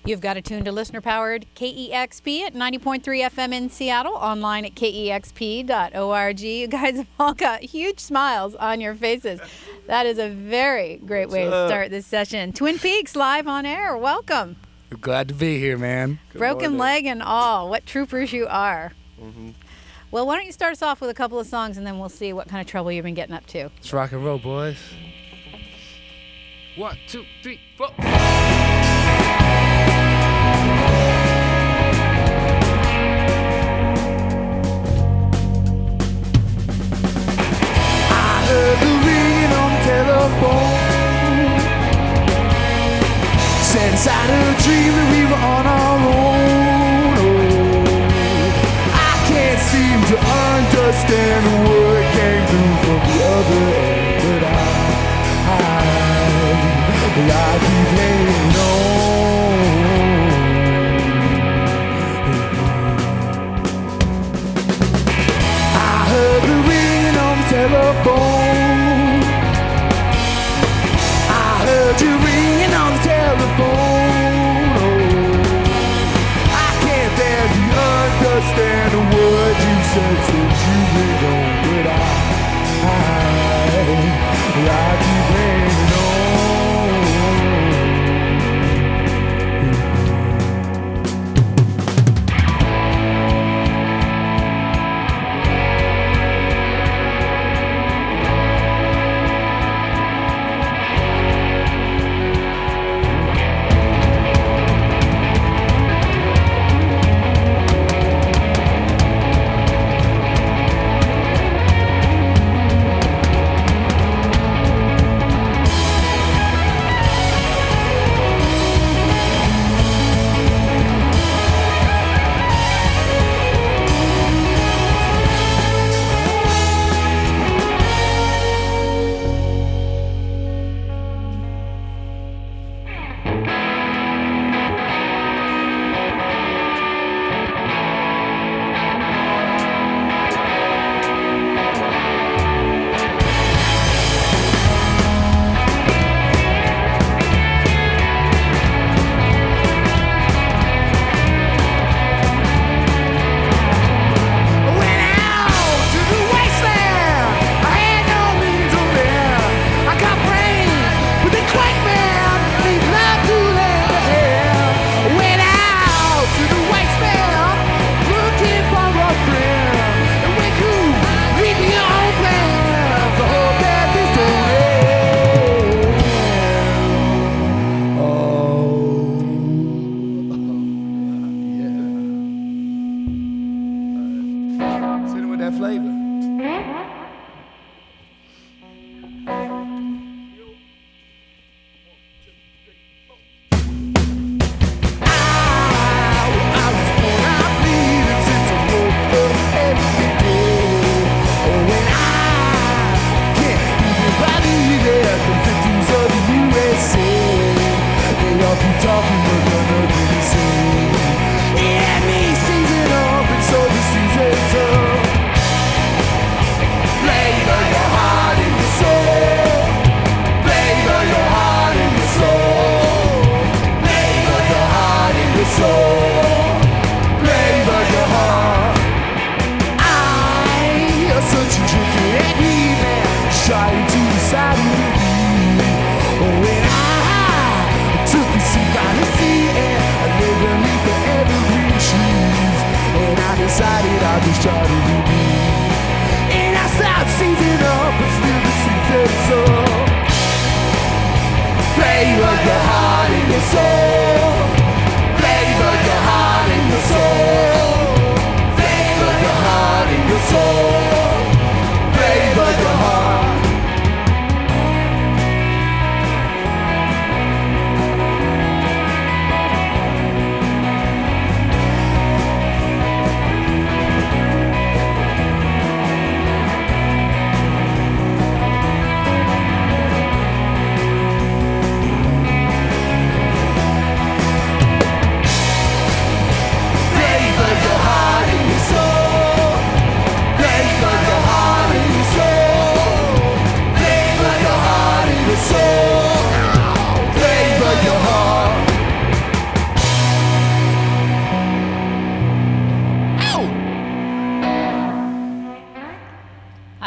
You've got it tuned to listener-powered KEXP at 90.3 FM in Seattle, online at KEXP.org. You guys have all got huge smiles on your faces. That is a very great way to start this session. Twin Peaks live on air. Welcome. We're glad to be here, man. Broken leg and all. What troopers you are. Mm-hmm. Well, why don't you start us off with a couple of songs, and then we'll see what kind of trouble you've been getting up to. Let's rock and roll, boys. 1, 2, 3, 4. Heard the ringing on the telephone. Said inside a dream that we were on our own. Oh, I can't seem to understand the word came through from the other end, but I keep hanging on. I heard the ringing on the telephone. You ringing on the telephone. Oh, I can't barely understand a word you said since you went on, but I keep hanging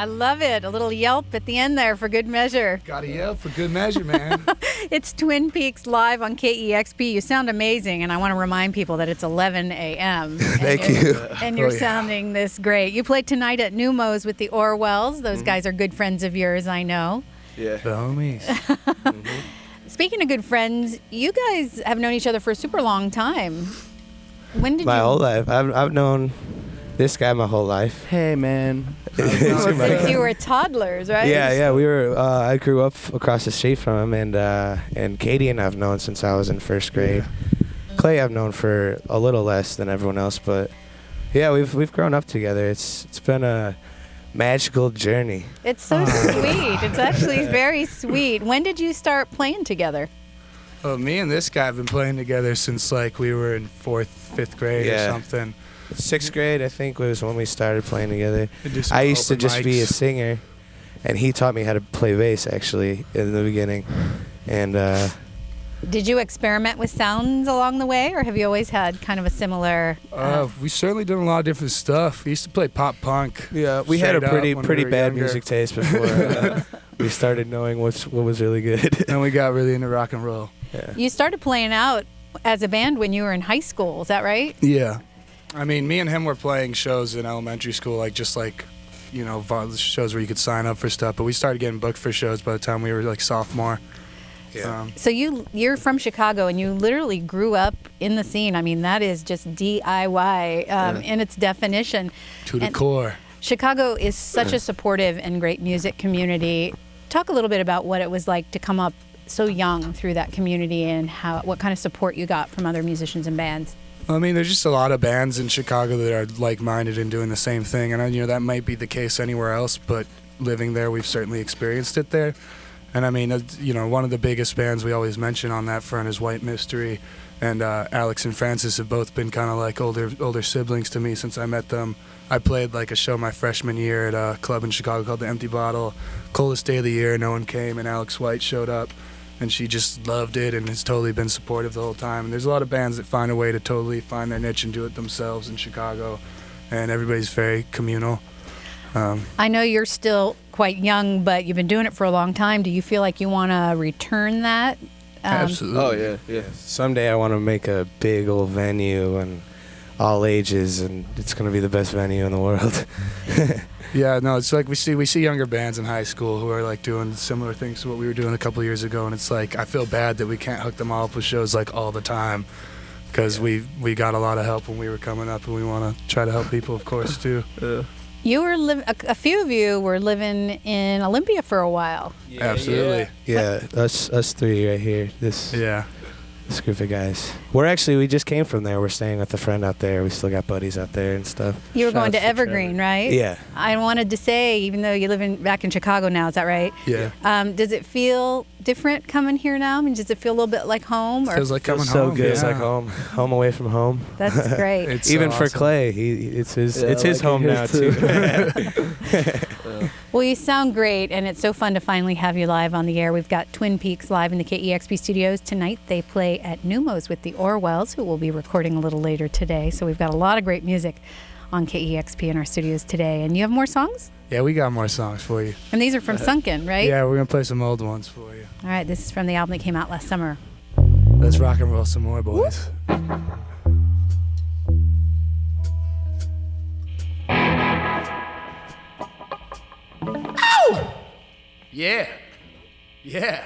I love it. A little yelp at the end there for good measure. Gotta yell for good measure, man. It's Twin Peaks live on KEXP. You sound amazing, and I want to remind people that it's 11 a.m. Thank you. And you're sounding this great. You played tonight at Numos with the Orwells. Those guys are good friends of yours, I know. Yeah. The homies. Speaking of good friends, you guys have known each other for a super long time. When did My you... whole life. I've known this guy my whole life. Hey, man. Since you were toddlers, right? Yeah. We were. I grew up across the street from him, and Katie and I've known since I was in first grade. Clay I've known for a little less than everyone else, but yeah, we've grown up together. It's been a magical journey. It's so sweet. It's actually very sweet. When did you start playing together? Well, me and this guy have been playing together since like we were in 4th, 5th grade or something. 6th grade, I think, was when we started playing together. I I used to just be a singer, and he taught me how to play bass, actually, in the beginning. And Did you experiment with sounds along the way, or have you always had kind of a similar... we certainly done a lot of different stuff. We used to play pop punk. yeah, we had a straight up pretty when we were bad younger. music taste before we started knowing what was really good. And we got really into rock and roll. You started playing out as a band when you were in high school, is that right? Yeah. I mean, me and him were playing shows in elementary school, like shows where you could sign up for stuff. But we started getting booked for shows by the time we were like sophomore. Yeah. So you're from Chicago, and you literally grew up in the scene. I mean, that is just DIY in its definition. To the And core. Chicago is such a supportive and great music community. Talk a little bit about what it was like to come up so young through that community, and what kind of support you got from other musicians and bands. I mean, there's just a lot of bands in Chicago that are like-minded and doing the same thing, and that might be the case anywhere else, but living there, we've certainly experienced it there. And I mean, one of the biggest bands we always mention on that front is White Mystery, and Alex and Francis have both been kind of like older siblings to me since I met them. I played like a show my freshman year at a club in Chicago called the Empty Bottle. Coldest day of the year, no one came, and Alex White showed up. And she just loved it and has totally been supportive the whole time. And there's a lot of bands that find a way to totally find their niche and do it themselves in Chicago. And everybody's very communal. I know you're still quite young, but you've been doing it for a long time. Do you feel like you want to return that? Absolutely. Oh, yeah. Someday I want to make a big old venue and all ages, and it's going to be the best venue in the world. Yeah, no, it's like we see younger bands in high school who are like doing similar things to what we were doing a couple years ago, and it's like I feel bad that we can't hook them all up with shows like all the time, because we got a lot of help when we were coming up, and we want to try to help people, of course, too. You were a few of you were living in Olympia for a while. Absolutely. Yeah, us three right here. This group of guys. We just came from there. We're staying with a friend out there. We still got buddies out there and stuff. You were going to Shouts to Evergreen, right? Yeah. I wanted to say, even though you live back in Chicago now, is that right? Yeah. Does it feel different coming here now? I mean, does it feel a little bit like home? Or? Feels like coming so home. good. It's Yeah. like home away from home. That's great. It's so Even for awesome. Clay, it's his like home it now here too. Well, you sound great, and it's so fun to finally have you live on the air. We've got Twin Peaks live in the KEXP studios tonight. They play at Numos with the Orwells, who will be recording a little later today. So we've got a lot of great music on KEXP in our studios today. And you have more songs? Yeah, we got more songs for you. And these are from Sunken, right? Yeah, we're going to play some old ones for you. All right, this is from the album that came out last summer. Let's rock and roll some more, boys. Ow! Yeah. Yeah.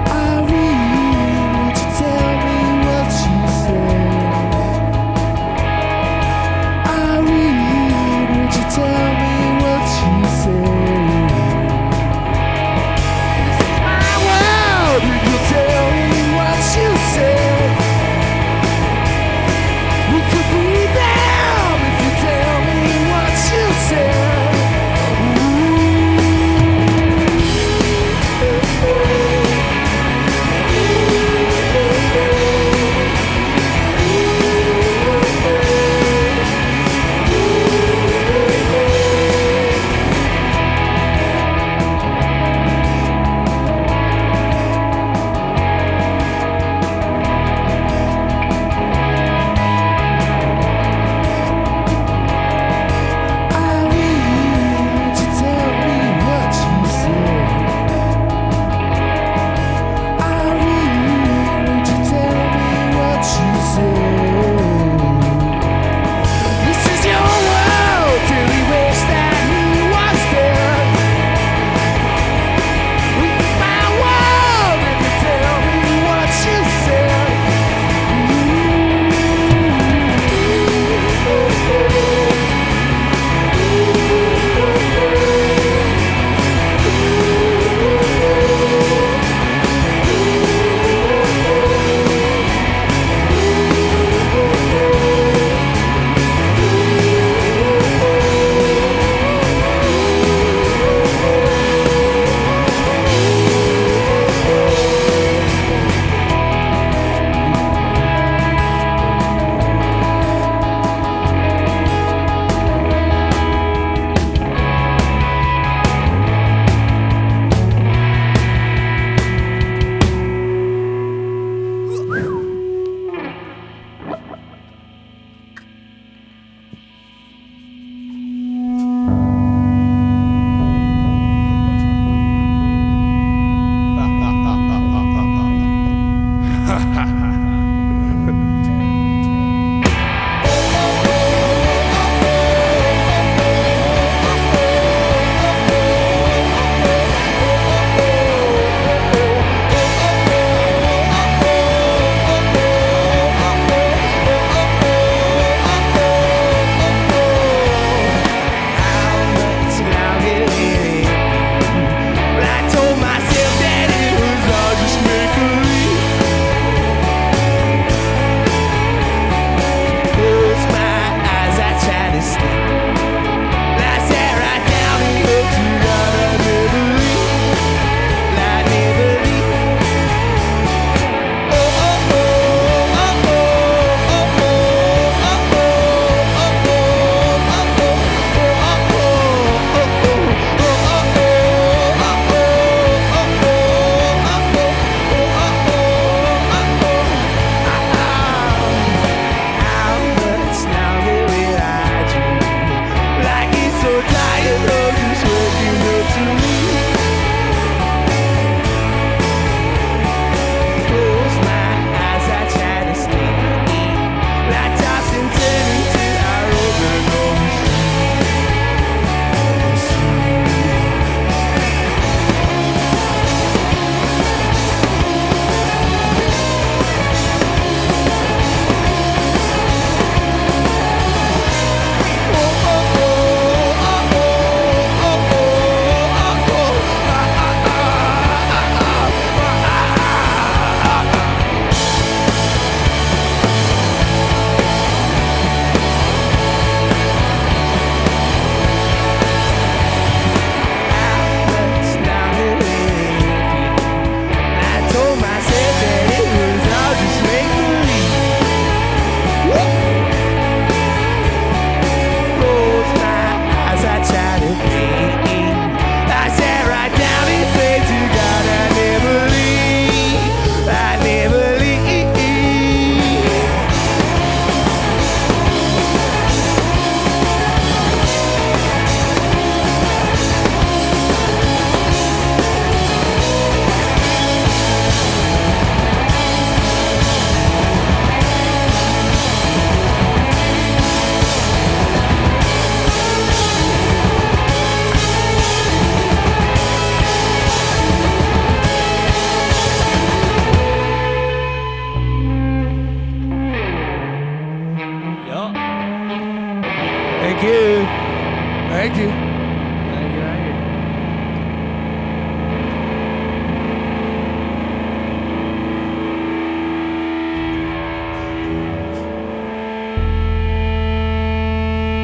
Irene, would you tell me what she said? Irene, would you tell me what she said? Thank you.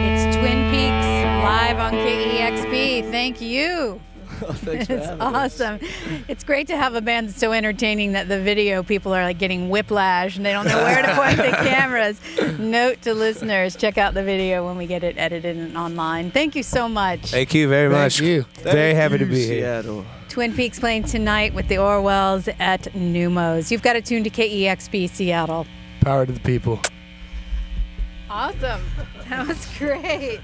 It's Twin Peaks live on KEXP. Thank you. Oh, thanks for It's having us. awesome. It's great to have a band that's so entertaining that the video people are like getting whiplash and they don't know where to point the cameras. Note to listeners, check out the video when we get it edited and online. Thank you so much. Thank you very much. Thank you. Very happy to Thank be you, here. Seattle. Twin Peaks playing tonight with the Orwells at Numos. You've got to tune to KEXP Seattle. Power to the people. Awesome. That was great.